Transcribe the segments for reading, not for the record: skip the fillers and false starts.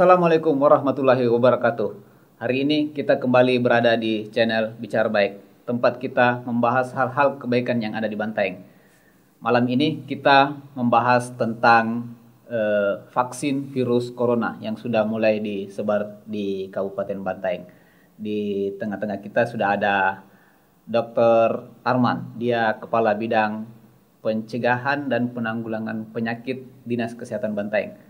Assalamualaikum warahmatullahi wabarakatuh. Hari ini kita kembali berada di channel Bicara Baik, tempat kita membahas hal-hal kebaikan yang ada di Bantaeng. Malam ini kita membahas tentang vaksin virus corona yang sudah mulai disebar di Kabupaten Bantaeng. Di tengah-tengah kita sudah ada Dr. Arman, dia Kepala Bidang Pencegahan dan Penanggulangan Penyakit Dinas Kesehatan Bantaeng.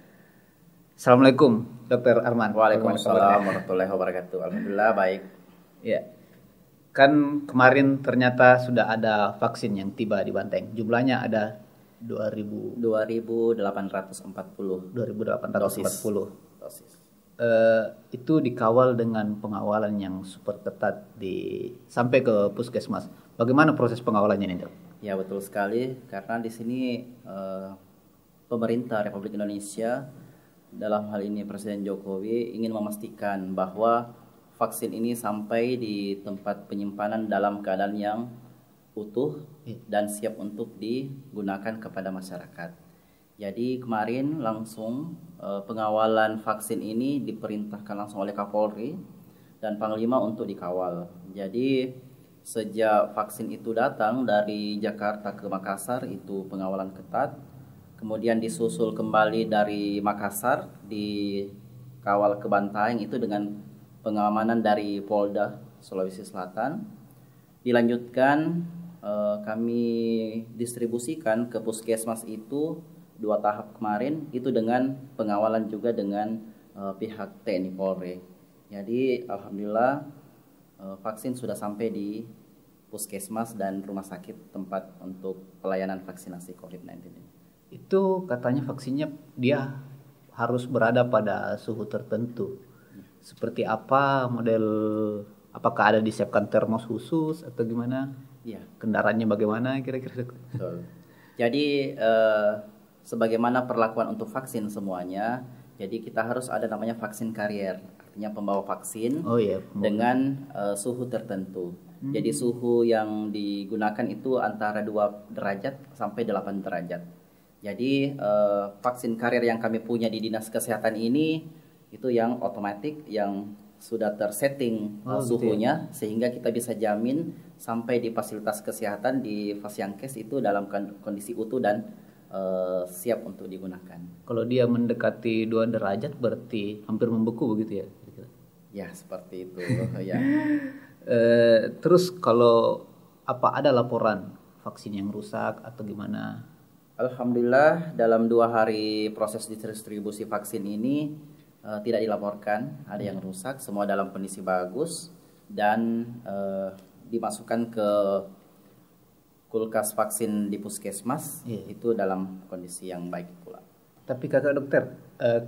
Assalamualaikum, Dr. Arman. Waalaikumsalam warahmatullahi wabarakatuh. Alhamdulillah baik. Ya, kan kemarin ternyata sudah ada vaksin yang tiba di Bantaeng. Jumlahnya ada 2840 dosis. Itu dikawal dengan pengawalan yang super ketat sampai ke puskesmas. Bagaimana proses pengawalannya ini, Dok? Ya betul sekali, karena di sini pemerintah Republik Indonesia, dalam hal ini Presiden Jokowi, ingin memastikan bahwa vaksin ini sampai di tempat penyimpanan dalam keadaan yang utuh dan siap untuk digunakan kepada masyarakat. Jadi kemarin langsung pengawalan vaksin ini diperintahkan langsung oleh Kapolri dan Panglima untuk dikawal. Jadi sejak vaksin itu datang dari Jakarta ke Makassar itu pengawalan ketat. Kemudian disusul kembali dari Makassar, dikawal ke Bantaeng itu dengan pengamanan dari Polda Sulawesi Selatan. Dilanjutkan kami distribusikan ke puskesmas itu 2 tahap kemarin, itu dengan pengawalan juga dengan pihak TNI Polri. Jadi alhamdulillah vaksin sudah sampai di puskesmas dan rumah sakit tempat untuk pelayanan vaksinasi COVID-19 ini. Itu katanya vaksinnya dia harus berada pada suhu tertentu. Seperti apa model, apakah ada disiapkan termos khusus atau gimana? Ya. Kendaraannya bagaimana kira-kira? Betul. Jadi sebagaimana perlakuan untuk vaksin semuanya, jadi kita harus ada namanya vaksin karier, artinya pembawa vaksin dengan suhu tertentu. Jadi suhu yang digunakan itu antara 2 derajat sampai 8 derajat. Jadi vaksin karier yang kami punya di Dinas Kesehatan ini itu yang otomatis, yang sudah tersetting suhunya, gitu ya? Sehingga kita bisa jamin sampai di fasilitas kesehatan di Fasiankes itu dalam kondisi utuh dan siap untuk digunakan. Kalau dia mendekati 2 derajat berarti hampir membeku begitu ya? Ya seperti itu. Ya. Terus kalau ada laporan vaksin yang rusak atau gimana? Alhamdulillah dalam 2 hari proses distribusi vaksin ini tidak dilaporkan ada yang rusak, semua dalam kondisi bagus dan dimasukkan ke kulkas vaksin di puskesmas itu dalam kondisi yang baik pula. Tapi kata dokter,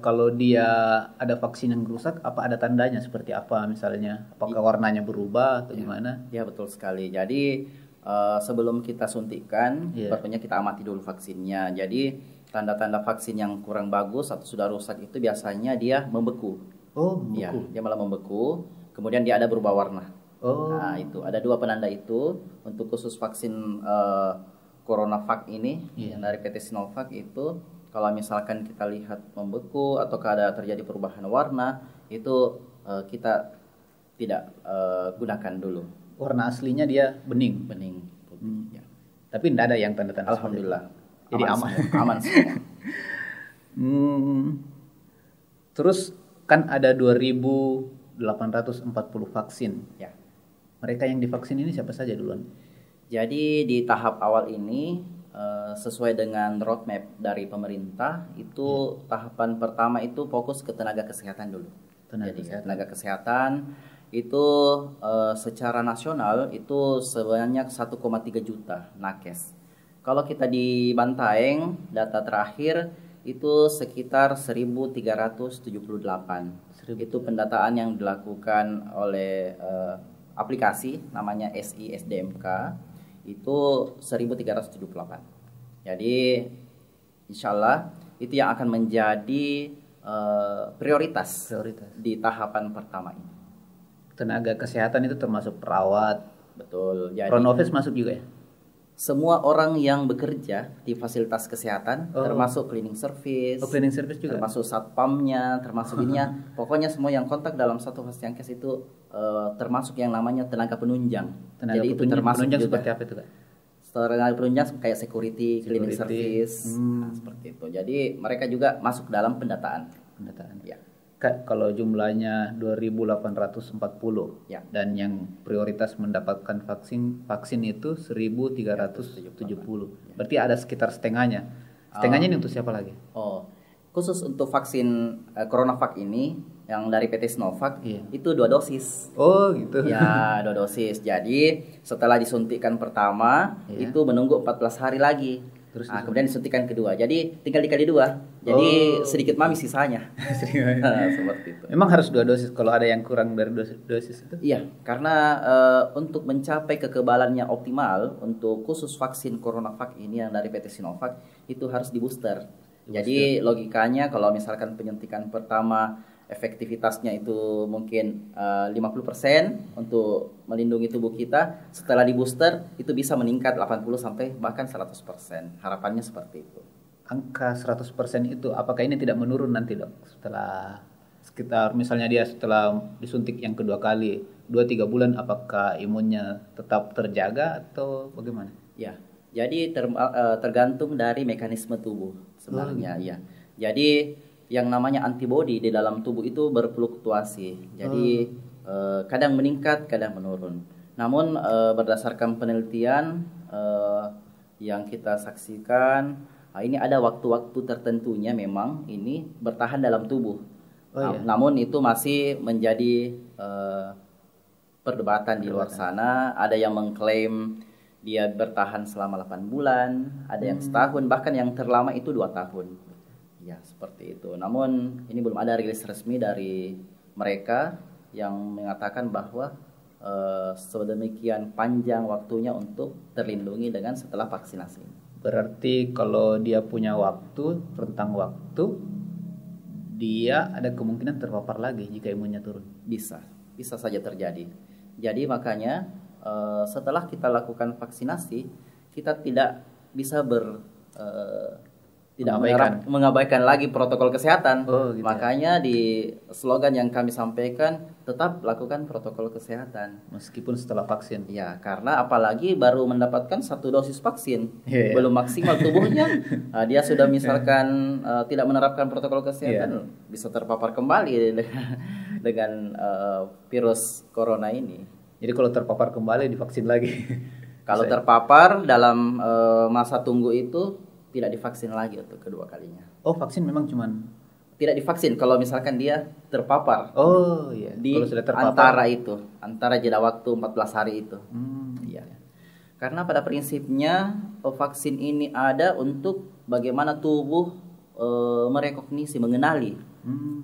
kalau dia ada vaksin yang rusak, apa ada tandanya seperti apa misalnya? Apakah warnanya berubah atau gimana? Ya betul sekali. Jadi sebelum kita suntikan, perlunya kita amati dulu vaksinnya. Jadi tanda-tanda vaksin yang kurang bagus atau sudah rusak itu biasanya dia membeku. Oh, membeku. Ya, dia malah membeku. Kemudian dia ada berubah warna. Nah, itu ada 2 penanda itu untuk khusus vaksin CoronaVac ini yang dari PT Sinovac itu. Kalau misalkan kita lihat membeku atau ada terjadi perubahan warna, itu kita tidak gunakan dulu. Warna aslinya dia bening. Ya. Tapi tidak ada yang tanda-tanda. Alhamdulillah. Jadi aman. Aman semua. Terus kan ada 2.840 vaksin. Ya. Mereka yang divaksin ini siapa saja duluan? Jadi di tahap awal ini sesuai dengan roadmap dari pemerintah itu tahapan pertama itu fokus ke tenaga kesehatan dulu. Tenaga kesehatan itu secara nasional itu sebanyak 1,3 juta nakes. Kalau kita di Bantaeng data terakhir itu sekitar 1.378. Itu pendataan yang dilakukan oleh aplikasi namanya SISDMK itu 1.378. Jadi insya Allah itu yang akan menjadi prioritas di tahapan pertama ini. Tenaga kesehatan itu termasuk perawat. Betul. Front office masuk juga ya? semua orang yang bekerja di fasilitas kesehatan, termasuk cleaning service, cleaning service juga, termasuk satpamnya, termasuk ininya, pokoknya semua yang kontak dalam satu Fasiankes itu termasuk yang namanya tenaga penunjang. Jadi itu termasuk penunjang juga. seperti apa itu, Kak? Tenaga penunjang kayak security, cleaning service, nah, seperti itu. Jadi mereka juga masuk dalam pendataan. Ya. Kak, kalau jumlahnya 2.840 ya. Dan yang prioritas mendapatkan vaksin itu 1.370. Berarti ada sekitar setengahnya. Setengahnya ini untuk siapa lagi? Khusus untuk vaksin CoronaVac ini yang dari PT Sinovac itu 2 dosis. Oh gitu. Ya, 2 dosis. Jadi setelah disuntikan pertama itu menunggu 14 hari lagi. Terus kemudian disuntikan kedua. Jadi tinggal dikali 2. Jadi sedikit mamis sisanya. Seperti itu. Memang harus 2 dosis kalau ada yang kurang dari dosis itu? Iya, karena untuk mencapai kekebalannya optimal untuk khusus vaksin CoronaVac ini yang dari PT Sinovac itu harus di booster. Jadi logikanya kalau misalkan penyuntikan pertama efektivitasnya itu mungkin 50% untuk melindungi tubuh kita, setelah di booster itu bisa meningkat 80 sampai bahkan 100%. Harapannya seperti itu. Angka 100% itu apakah ini tidak menurun nanti, Dok? Setelah sekitar misalnya dia setelah disuntik yang kedua kali 2-3 bulan, apakah imunnya tetap terjaga atau bagaimana? Ya. Jadi tergantung dari mekanisme tubuh sebenarnya, ya. Jadi yang namanya antibodi di dalam tubuh itu berfluktuasi. Jadi kadang meningkat, kadang menurun. Namun berdasarkan penelitian yang kita saksikan, ini ada waktu-waktu tertentunya memang ini bertahan dalam tubuh. Namun itu masih menjadi perdebatan di luar sana. Ada yang mengklaim dia bertahan selama 8 bulan, ada yang setahun, bahkan yang terlama itu 2 tahun. Ya, seperti itu. Namun ini belum ada rilis resmi dari mereka yang mengatakan bahwa sedemikian panjang waktunya untuk terlindungi dengan setelah vaksinasi. Berarti kalau dia punya rentang waktu, dia ada kemungkinan terpapar lagi jika imunnya turun. Bisa saja terjadi. Jadi makanya setelah kita lakukan vaksinasi, kita tidak bisa mengabaikan lagi protokol kesehatan. Gitu. Makanya di slogan yang kami sampaikan, tetap lakukan protokol kesehatan meskipun setelah vaksin. Ya, karena apalagi baru mendapatkan 1 dosis vaksin, belum maksimal tubuhnya, dia sudah misalkan tidak menerapkan protokol kesehatan, bisa terpapar kembali dengan virus corona ini. Jadi kalau terpapar kembali divaksin lagi. Kalau terpapar dalam masa tunggu itu tidak divaksin lagi untuk kedua kalinya. Vaksin memang cuman tidak divaksin kalau misalkan dia terpapar. Di kalau sudah terpapar antara jeda waktu 14 hari itu. Iya. Karena pada prinsipnya vaksin ini ada untuk bagaimana tubuh merekognisi, mengenali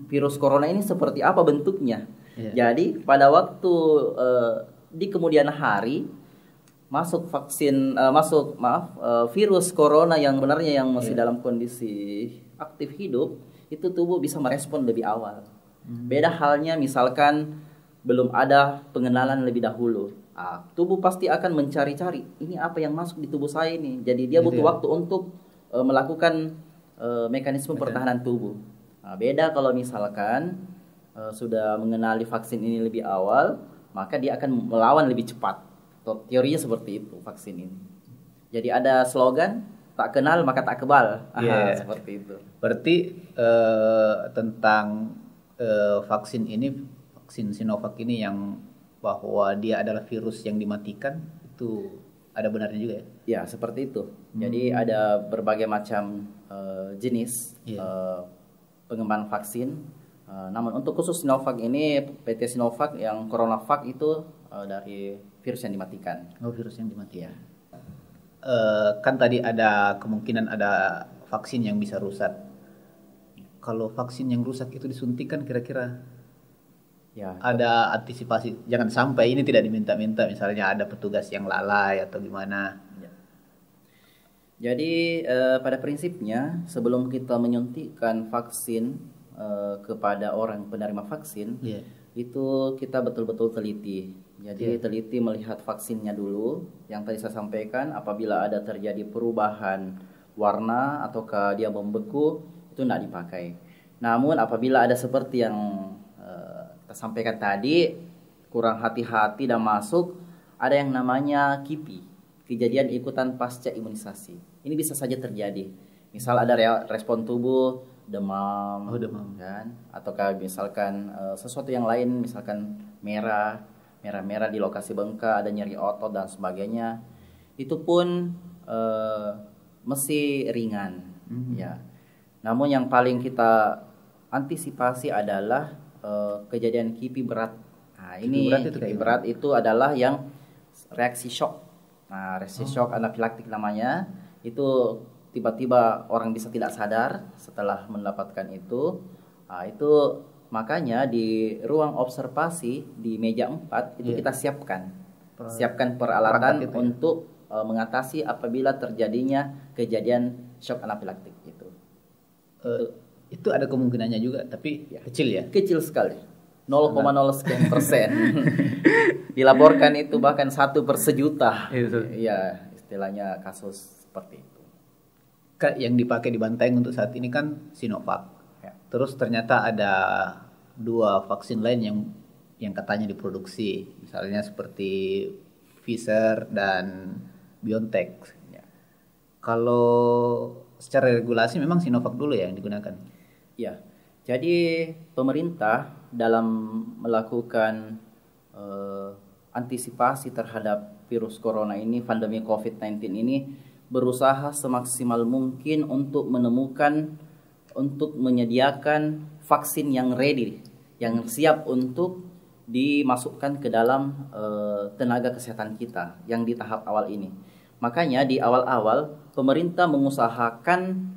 virus corona ini seperti apa bentuknya. Jadi pada waktu di kemudian hari masuk virus corona yang benarnya yang masih dalam kondisi aktif hidup, itu tubuh bisa merespon lebih awal. Beda halnya misalkan belum ada pengenalan lebih dahulu, tubuh pasti akan mencari-cari ini apa yang masuk di tubuh saya ini. Jadi dia butuh waktu untuk melakukan mekanisme pertahanan tubuh. Beda kalau misalkan sudah mengenali vaksin ini lebih awal, maka dia akan melawan lebih cepat. Teorinya seperti itu vaksin ini. Jadi ada slogan, tak kenal maka tak kebal. Seperti itu. Berarti tentang vaksin Sinovac ini yang bahwa dia adalah virus yang dimatikan, itu ada benarnya juga ya? Ya, seperti itu. Jadi ada berbagai macam jenis pengembangan vaksin. Namun untuk khusus Sinovac ini, PT Sinovac yang CoronaVac itu dari virus yang dimatikan. Virus yang dimatikan. Kan tadi ada kemungkinan ada vaksin yang bisa rusak. Kalau vaksin yang rusak itu disuntikan, kira-kira ada antisipasi, jangan sampai ini tidak diminta-minta, misalnya ada petugas yang lalai atau gimana. Jadi pada prinsipnya sebelum kita menyuntikkan vaksin kepada orang penerima vaksin, itu kita betul-betul teliti Jadi teliti melihat vaksinnya dulu. Yang tadi saya sampaikan, apabila ada terjadi perubahan warna ataukah dia membeku, itu tidak dipakai. Namun apabila ada seperti yang kita sampaikan tadi, kurang hati-hati dan masuk, ada yang namanya KIPI, kejadian ikutan pasca imunisasi. Ini bisa saja terjadi. Misal ada respon tubuh, demam, kan? Ataukah misalkan sesuatu yang lain, misalkan merah di lokasi bengkak, ada nyeri otot dan sebagainya. Itu pun masih ringan, ya. Namun yang paling kita antisipasi adalah kejadian KIPI berat. Nah, ini KIPI berat itu adalah yang reaksi shock. Nah, reaksi shock anafilaktik namanya. Itu tiba-tiba orang bisa tidak sadar setelah mendapatkan itu. Nah, itu makanya di ruang observasi di meja 4 itu kita siapkan peralatan untuk mengatasi apabila terjadinya kejadian shock anafilaktik itu. Itu ada kemungkinannya juga, tapi kecil ya? Kecil sekali, 0,0 sekian persen. Dilaporkan itu bahkan 1/1.000.000. Iya, istilahnya kasus seperti itu. Kak, yang dipakai di Bantaeng untuk saat ini kan Sinovac. Terus ternyata ada 2 vaksin lain yang katanya diproduksi, misalnya seperti Pfizer dan BioNTech. Kalau secara regulasi memang Sinovac dulu ya yang digunakan. Ya, jadi pemerintah dalam melakukan antisipasi terhadap virus corona ini, pandemi COVID-19 ini, berusaha semaksimal mungkin untuk menyediakan vaksin yang ready, yang siap untuk dimasukkan ke dalam tenaga kesehatan kita yang di tahap awal ini. Makanya di awal-awal pemerintah mengusahakan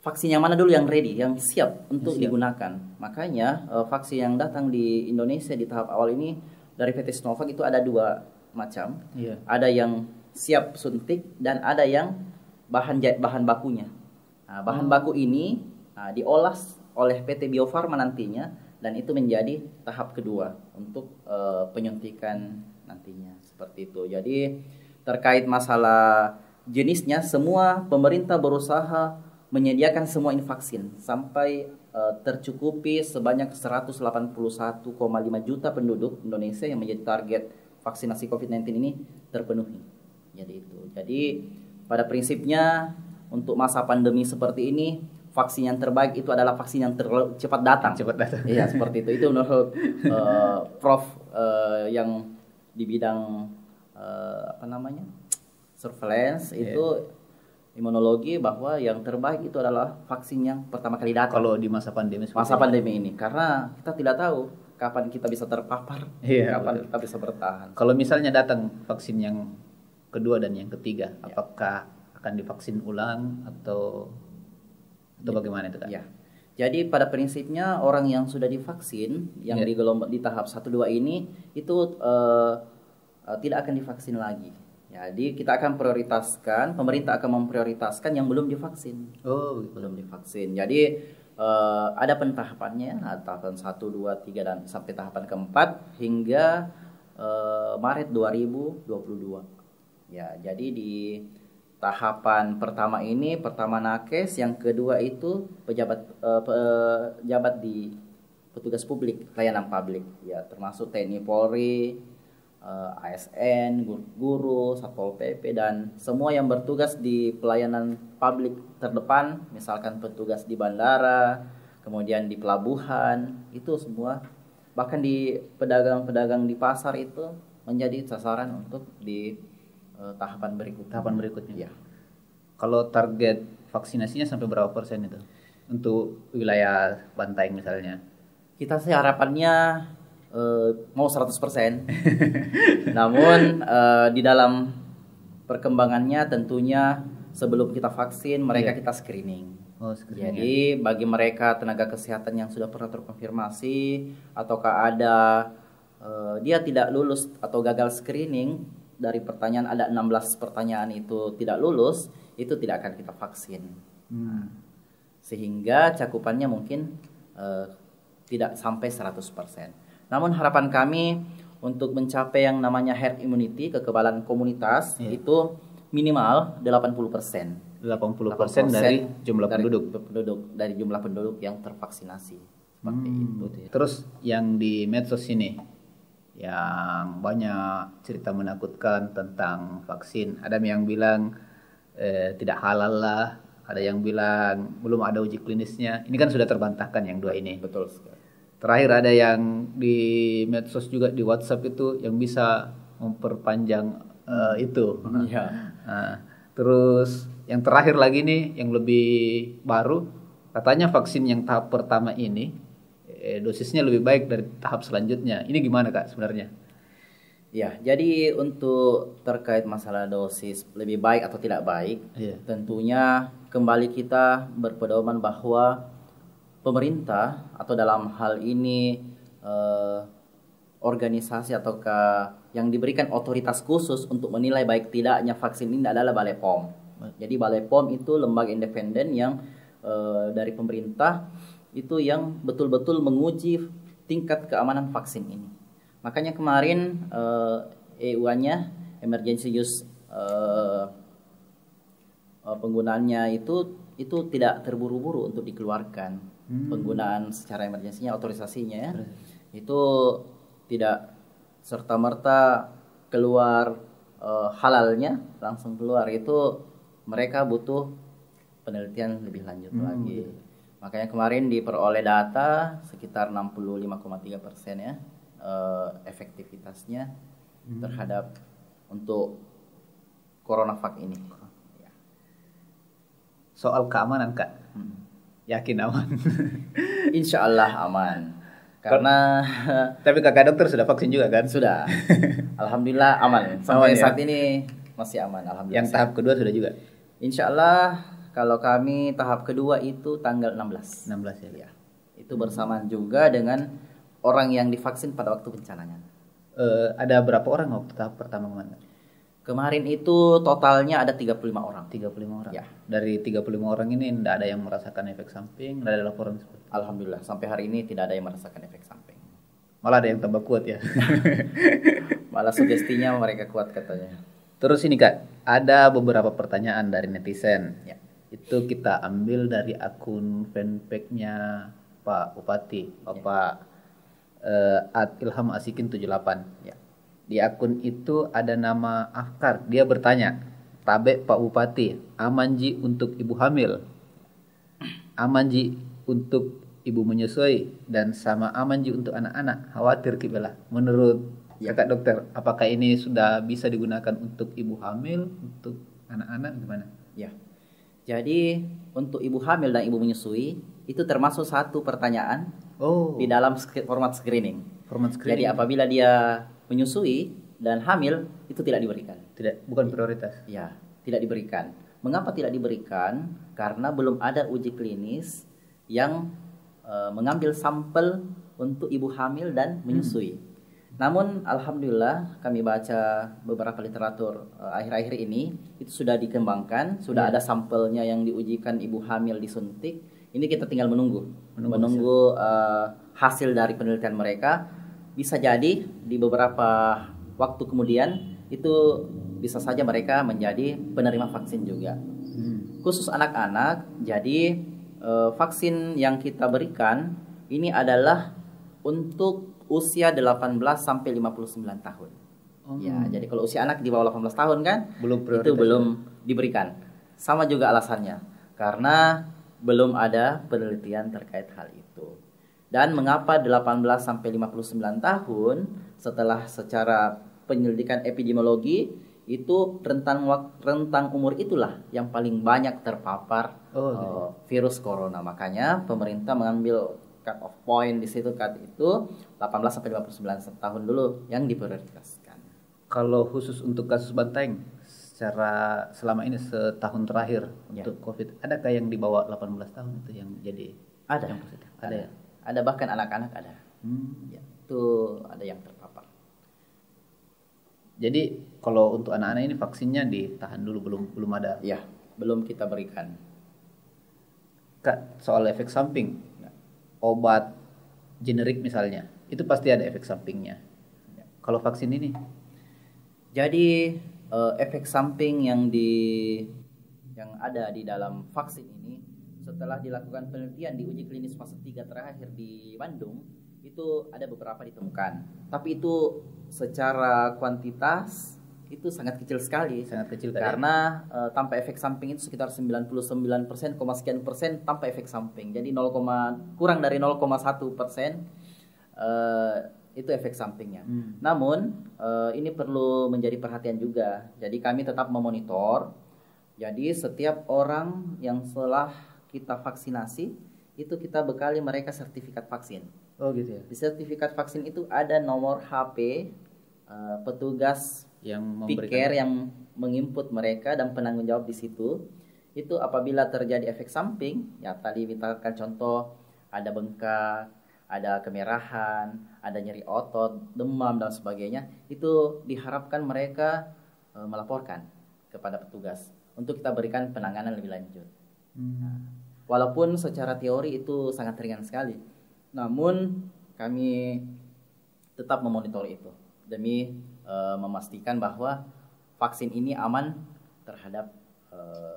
vaksin yang mana dulu yang ready, yang siap untuk digunakan. Makanya vaksin yang datang di Indonesia di tahap awal ini dari PT Sinovac itu ada 2 macam. Ada yang siap suntik dan ada yang bahan bakunya. Nah, bahan baku ini diolah oleh PT Bio Farma nantinya, dan itu menjadi tahap kedua untuk penyuntikan nantinya, seperti itu. Jadi terkait masalah jenisnya, semua pemerintah berusaha menyediakan semua ini vaksin sampai tercukupi sebanyak 181,5 juta penduduk Indonesia yang menjadi target vaksinasi COVID-19 ini terpenuhi. Jadi pada prinsipnya untuk masa pandemi seperti ini, vaksin yang terbaik itu adalah vaksin yang cepat datang. Iya, seperti itu. Itu menurut Prof yang di bidang surveillance itu imunologi, bahwa yang terbaik itu adalah vaksin yang pertama kali datang. Kalau di masa pandemi ini, karena kita tidak tahu kapan kita bisa terpapar, kapan kita bisa bertahan. Kalau misalnya datang vaksin yang kedua dan yang ketiga, apakah akan divaksin ulang atau bagaimana itu, Kak? Ya. Jadi pada prinsipnya orang yang sudah divaksin yang di tahap 1-2 ini itu tidak akan divaksin lagi. Jadi kita akan prioritaskan, pemerintah akan memprioritaskan yang belum divaksin. Belum divaksin. Jadi ada pentahapannya, tahapan 1, 2, 3 dan sampai tahapan keempat hingga Maret 2022. Ya, jadi di tahapan pertama ini, pertama nakes, yang kedua itu pejabat di petugas publik, pelayanan publik, ya termasuk TNI, Polri, ASN, guru, Satpol PP, dan semua yang bertugas di pelayanan publik terdepan, misalkan petugas di bandara, kemudian di pelabuhan, itu semua, bahkan di pedagang-pedagang di pasar itu menjadi sasaran untuk di tahapan berikutnya. Ya. Kalau target vaksinasinya sampai berapa persen itu untuk wilayah Bantaeng misalnya? Kita sih harapannya mau 100%. Namun di dalam perkembangannya tentunya sebelum kita vaksin mereka kita screening. Jadi bagi mereka tenaga kesehatan yang sudah pernah terkonfirmasi ataukah ada dia tidak lulus atau gagal screening, dari pertanyaan ada 16 pertanyaan itu tidak lulus, itu tidak akan kita vaksin. Sehingga cakupannya mungkin tidak sampai 100%. Namun harapan kami untuk mencapai yang namanya herd immunity, kekebalan komunitas, itu minimal 80%. 80% dari jumlah penduduk dari jumlah penduduk yang tervaksinasi. Seperti itu. Terus yang di medsos ini yang banyak cerita menakutkan tentang vaksin. Ada yang bilang tidak halal lah, ada yang bilang belum ada uji klinisnya. Ini kan sudah terbantahkan yang dua ini. Betul sekali. Terakhir ada yang di medsos juga di WhatsApp itu yang bisa memperpanjang itu. Nah, terus yang terakhir lagi nih yang lebih baru, katanya vaksin yang tahap pertama ini dosisnya lebih baik dari tahap selanjutnya. Ini gimana Kak sebenarnya? Ya, jadi untuk terkait masalah dosis lebih baik atau tidak baik, tentunya kembali kita berpedoman bahwa pemerintah atau dalam hal ini organisasi ataukah yang diberikan otoritas khusus untuk menilai baik tidaknya vaksin ini adalah Balai POM. Jadi Balai POM itu lembaga independen yang dari pemerintah itu yang betul-betul menguji tingkat keamanan vaksin ini. Makanya kemarin EUA-nya emergency use penggunaannya itu tidak terburu-buru untuk dikeluarkan. Penggunaan secara emergensinya, otorisasinya ya, itu tidak serta-merta keluar halalnya langsung keluar. Itu mereka butuh penelitian lebih lanjut lagi. Makanya kemarin diperoleh data sekitar 65,3% ya efektivitasnya terhadap untuk CoronaVac ini. Soal keamanan Kak, yakin aman? Insya Allah aman. Karena tapi kakak dokter sudah vaksin juga kan? Sudah. Alhamdulillah aman. Sampai saat ini masih aman. Alhamdulillah. Yang tahap kedua sudah juga? Insya Allah kalau kami tahap kedua itu tanggal 16. 16 ya? Itu bersamaan juga dengan orang yang divaksin pada waktu bencananya. Ada berapa orang waktu tahap pertama kemarin? Kemarin itu totalnya ada 35 orang. 35 orang? Ya. Dari 35 orang ini tidak ada yang merasakan efek samping, tidak ada laporan seperti itu? Alhamdulillah, sampai hari ini tidak ada yang merasakan efek samping. Malah ada yang tambah kuat ya? Malah sugestinya mereka kuat katanya. Terus ini Kak, ada beberapa pertanyaan dari netizen. Ya. Itu kita ambil dari akun fanpage-nya Pak Bupati, Bapak Ilham Asikin 78. Ya. Di akun itu ada nama Afkar. Dia bertanya, Tabe Pak Bupati, aman ji untuk ibu hamil, aman ji untuk ibu menyusui, dan sama aman ji untuk anak-anak. Khawatir Kibela. Menurut kakak dokter, apakah ini sudah bisa digunakan untuk ibu hamil, untuk anak-anak gimana? Ya. Jadi untuk ibu hamil dan ibu menyusui itu termasuk satu pertanyaan di dalam format screening. Jadi apabila dia menyusui dan hamil itu tidak diberikan. Bukan prioritas. Ya, tidak diberikan. Mengapa tidak diberikan? Karena belum ada uji klinis yang mengambil sampel untuk ibu hamil dan menyusui. Namun alhamdulillah kami baca beberapa literatur akhir-akhir ini itu sudah dikembangkan, sudah ada sampelnya yang diujikan ibu hamil disuntik. Ini kita tinggal menunggu hasil dari penelitian mereka. Bisa jadi di beberapa waktu kemudian itu bisa saja mereka menjadi penerima vaksin juga. Khusus anak-anak, jadi vaksin yang kita berikan ini adalah untuk usia 18 sampai 59 tahun. Ya, jadi kalau usia anak di bawah 18 tahun kan itu belum diberikan. Sama juga alasannya, karena belum ada penelitian terkait hal itu. Dan mengapa 18 sampai 59 tahun setelah secara penyelidikan epidemiologi itu rentang umur itulah yang paling banyak terpapar virus corona. Makanya pemerintah mengambil cut off point di situ itu 18 sampai 59 tahun dulu yang diprioritaskan. Kalau khusus untuk kasus Bantaeng secara selama ini setahun terakhir untuk COVID, adakah yang di bawah 18 tahun itu yang jadi yang positif? Ada ya? Ada, bahkan anak-anak ada. Ya, itu ada yang terpapar. Jadi kalau untuk anak-anak ini vaksinnya ditahan dulu, belum ada. Ya, belum kita berikan. Kak, soal efek samping, obat generik misalnya, itu pasti ada efek sampingnya. kalau vaksin ini? Jadi efek samping yang ada di dalam vaksin ini setelah dilakukan penelitian di uji klinis fase 3 terakhir di Bandung, itu ada beberapa ditemukan. Tapi itu secara kuantitas itu sangat kecil sekali. Sangat kecil tadi. Karena tanpa efek samping itu sekitar 99%, sekian persen tanpa efek samping. Jadi kurang dari 0,1% itu efek sampingnya. Namun ini perlu menjadi perhatian juga. Jadi kami tetap memonitor. Jadi setiap orang yang setelah kita vaksinasi itu kita bekali mereka sertifikat vaksin. Oh gitu ya. Di sertifikat vaksin itu ada nomor HP petugas Yang piker yang menginput mereka dan penanggung jawab di situ. Itu apabila terjadi efek samping, ya tadi misalkan contoh ada bengkak, ada kemerahan, ada nyeri otot, demam dan sebagainya, itu diharapkan mereka melaporkan kepada petugas untuk kita berikan penanganan lebih lanjut. Walaupun secara teori itu sangat ringan sekali, namun kami tetap memonitor itu demi memastikan bahwa vaksin ini aman terhadap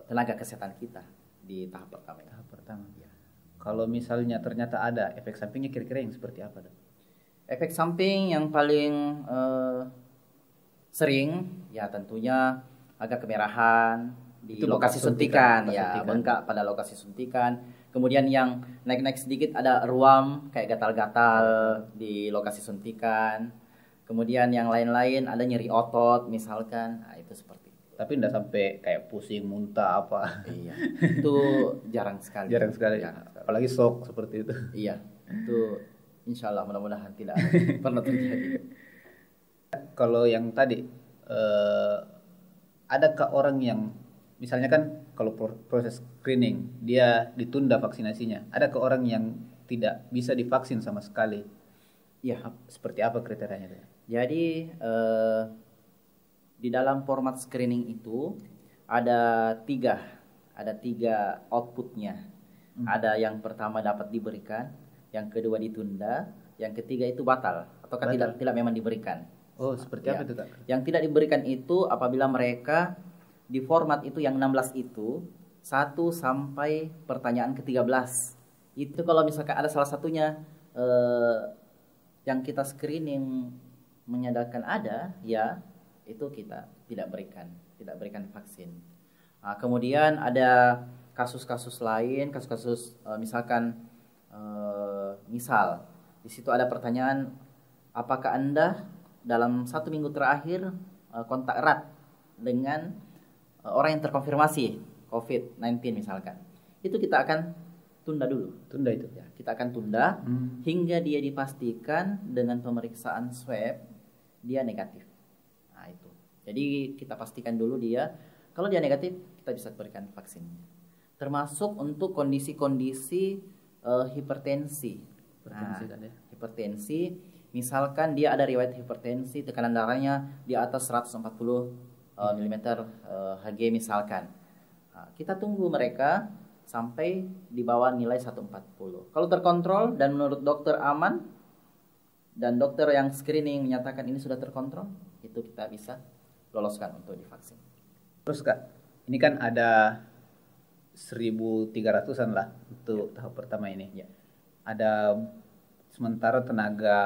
tenaga kesehatan kita di tahap pertama. Tahap pertama. Ya. Kalau misalnya ternyata ada efek sampingnya, kira-kira yang seperti apa, Dok? Efek samping yang paling sering ya tentunya agak kemerahan di Itu lokasi bekas suntikan, suntikan. bengkak pada lokasi suntikan. Kemudian yang naik-naik sedikit ada ruam kayak gatal-gatal di lokasi suntikan. Kemudian yang lain-lain ada nyeri otot misalkan, nah, itu seperti itu. Tapi enggak sampai kayak pusing, muntah apa. Iya, itu jarang sekali. Jarang sekali. Apalagi shock seperti itu. Iya, itu insya Allah mudah-mudahan tidak pernah terjadi. Kalau yang tadi, adakah orang yang misalnya kan kalau proses screening dia ditunda vaksinasinya, adakah orang yang tidak bisa divaksin sama sekali? Iya. Seperti apa kriterianya? Jadi di dalam format screening itu ada tiga outputnya. Ada yang pertama dapat diberikan, yang kedua ditunda, yang ketiga itu batal ataukah tidak memang diberikan. Oh, seperti apa itu, Kak? Yang tidak diberikan itu apabila mereka di format itu yang 16 itu 1 sampai pertanyaan ke-13. Itu kalau misalkan ada salah satunya yang kita screening menyadarkan ada, ya itu kita tidak berikan vaksin. Nah, kemudian ada kasus-kasus lain, misalkan misal di situ ada pertanyaan, apakah Anda dalam 1 minggu terakhir kontak erat dengan orang yang terkonfirmasi COVID-19 misalkan, itu kita akan tunda dulu. Tunda itu? Ya, kita akan tunda hingga dia dipastikan dengan pemeriksaan swab dia negatif. Nah itu. Jadi kita pastikan dulu dia, kalau dia negatif kita bisa berikan vaksinnya. Termasuk untuk kondisi-kondisi hipertensi. Hipertensi, misalkan dia ada riwayat hipertensi, tekanan darahnya di atas 140 mm Hg misalkan. Nah, kita tunggu mereka sampai di bawah nilai 140. Kalau terkontrol dan menurut dokter aman dan dokter yang screening menyatakan ini sudah terkontrol, itu kita bisa loloskan untuk divaksin. Terus Kak, ini kan ada 1.300-an lah untuk tahap pertama ini. Ya. Ada sementara tenaga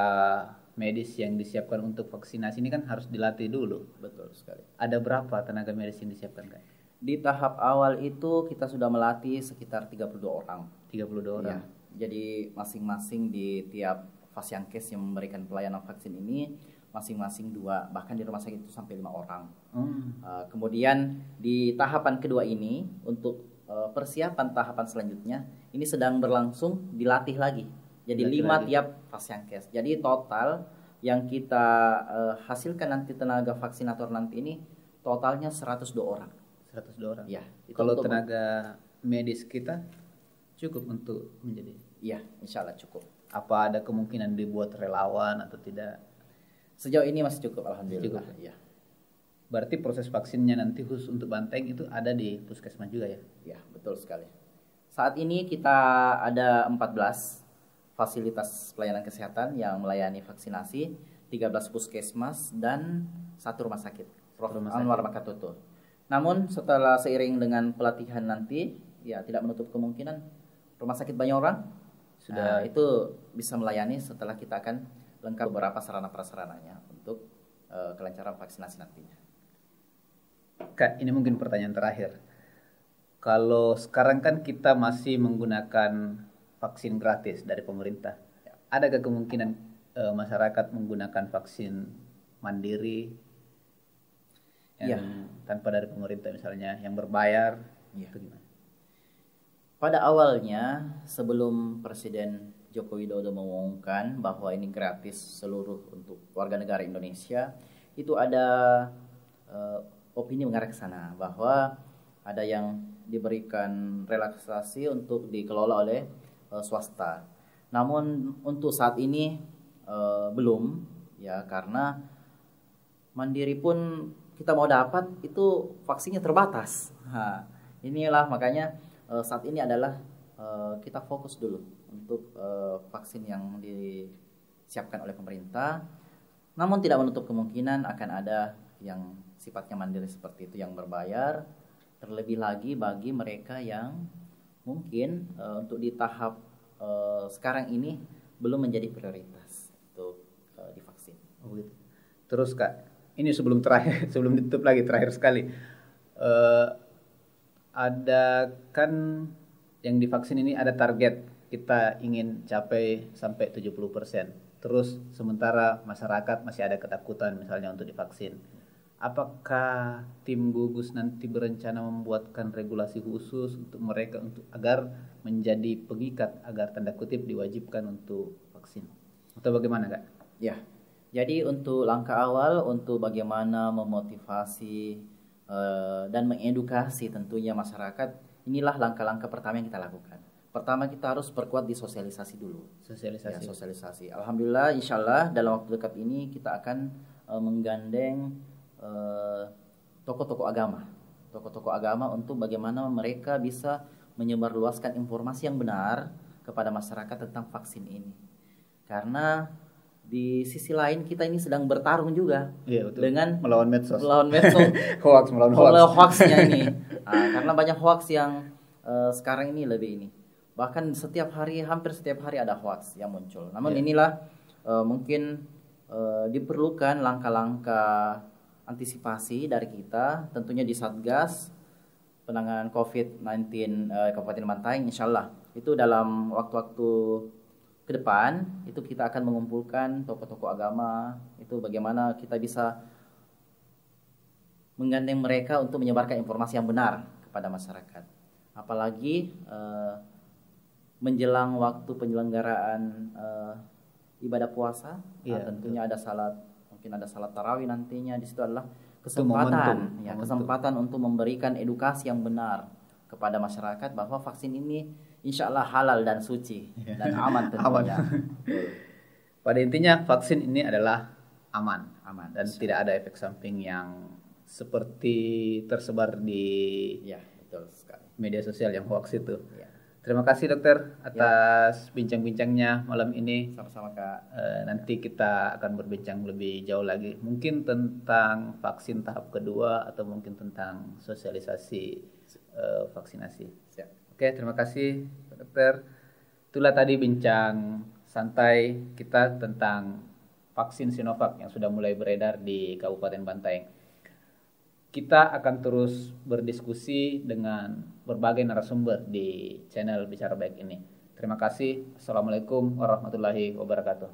medis yang disiapkan untuk vaksinasi ini kan harus dilatih dulu. Betul sekali. Ada berapa tenaga medis yang disiapkan, Kak? Di tahap awal itu kita sudah melatih sekitar 32 orang. 32 orang. Ya, jadi masing-masing di tiap Fasiankes yang memberikan pelayanan vaksin ini masing-masing 2, bahkan di rumah sakit itu sampai 5 orang. Kemudian di tahapan kedua ini untuk persiapan tahapan selanjutnya ini sedang berlangsung dilatih lagi. Jadi 5 tiap Fasiankes. Jadi total yang kita hasilkan nanti tenaga vaksinator nanti ini totalnya 102 orang. 102 orang. Ya, kalau tenaga medis kita cukup untuk menjadi? Iya, insya Allah cukup. Apa ada kemungkinan dibuat relawan atau tidak? Sejauh ini masih cukup, alhamdulillah. Cukup. Ya. Berarti proses vaksinnya nanti khusus untuk Banteng itu ada di puskesmas juga ya? Ya, betul sekali. Saat ini kita ada 14 fasilitas pelayanan kesehatan yang melayani vaksinasi. 13 puskesmas dan 1 rumah sakit, Prof. Rumah Anwar sakit. Makatoto. Namun setelah seiring dengan pelatihan nanti, ya tidak menutup kemungkinan rumah sakit banyak orang Sudah itu bisa melayani setelah kita akan lengkap beberapa sarana prasarananya untuk kelancaran vaksinasi nantinya. Kak, ini mungkin pertanyaan terakhir. Kalau sekarang kan kita masih menggunakan vaksin gratis dari pemerintah. Adakah kemungkinan masyarakat menggunakan vaksin mandiri yang tanpa dari pemerintah misalnya, yang berbayar? Iya. Itu gimana? Pada awalnya sebelum Presiden Joko Widodo mengumumkan bahwa ini gratis seluruh untuk warga negara Indonesia, itu ada opini mengarah ke sana bahwa ada yang diberikan relaksasi untuk dikelola oleh swasta. Namun untuk saat ini belum, ya, karena mandiri pun kita mau dapat itu vaksinnya terbatas. Nah, inilah makanya saat ini adalah kita fokus dulu untuk vaksin yang disiapkan oleh pemerintah. Namun tidak menutup kemungkinan akan ada yang sifatnya mandiri seperti itu yang berbayar. Terlebih lagi bagi mereka yang mungkin untuk di tahap sekarang ini belum menjadi prioritas untuk divaksin. Oh, gitu. Terus Kak, ini sebelum terakhir, sebelum ditutup lagi terakhir sekali, ada kan yang divaksin ini ada target kita ingin capai sampai 70%. Terus sementara masyarakat masih ada ketakutan misalnya untuk divaksin. Apakah tim gugus nanti berencana membuatkan regulasi khusus untuk mereka untuk agar menjadi pengikat, agar tanda kutip diwajibkan untuk vaksin? Atau bagaimana Kak? Ya, jadi untuk langkah awal untuk bagaimana memotivasi dan mengedukasi tentunya masyarakat, inilah langkah-langkah pertama yang kita lakukan. Pertama kita harus perkuat di sosialisasi dulu. Sosialisasi. Ya, sosialisasi. Alhamdulillah, insya Allah dalam waktu dekat ini kita akan menggandeng tokoh-tokoh agama untuk bagaimana mereka bisa menyebarluaskan informasi yang benar kepada masyarakat tentang vaksin ini. Karena di sisi lain kita ini sedang bertarung juga dengan melawan medsos. hoax, melawan hoaxnya ini. Karena banyak hoax yang sekarang ini lebih ini. Bahkan hampir setiap hari ada hoax yang muncul. Namun inilah mungkin diperlukan langkah-langkah antisipasi dari kita, tentunya di Satgas penanganan COVID-19 Kabupaten Bantaeng, insya Allah itu dalam waktu-waktu ke depan itu kita akan mengumpulkan tokoh-tokoh agama, itu bagaimana kita bisa menggandeng mereka untuk menyebarkan informasi yang benar kepada masyarakat. Apalagi menjelang waktu penyelenggaraan ibadah puasa, tentunya ada mungkin ada salat tarawih nantinya. Di situ adalah kesempatan untuk memberikan edukasi yang benar kepada masyarakat bahwa vaksin ini insya Allah halal dan suci dan aman tentunya. Pada intinya vaksin ini adalah aman dan insya tidak ada efek samping yang seperti tersebar di betul sekali. Media sosial yang hoax itu. Ya. Terima kasih dokter atas bincang-bincangnya malam ini. Sama-sama Kak. Nanti kita akan berbincang lebih jauh lagi, mungkin tentang vaksin tahap kedua atau mungkin tentang sosialisasi vaksinasi. Siap. Oke, terima kasih dokter. Itulah tadi bincang santai kita tentang vaksin Sinovac yang sudah mulai beredar di Kabupaten Bantaeng. Kita akan terus berdiskusi dengan berbagai narasumber di channel Bicara Baik ini. Terima kasih. Assalamualaikum warahmatullahi wabarakatuh.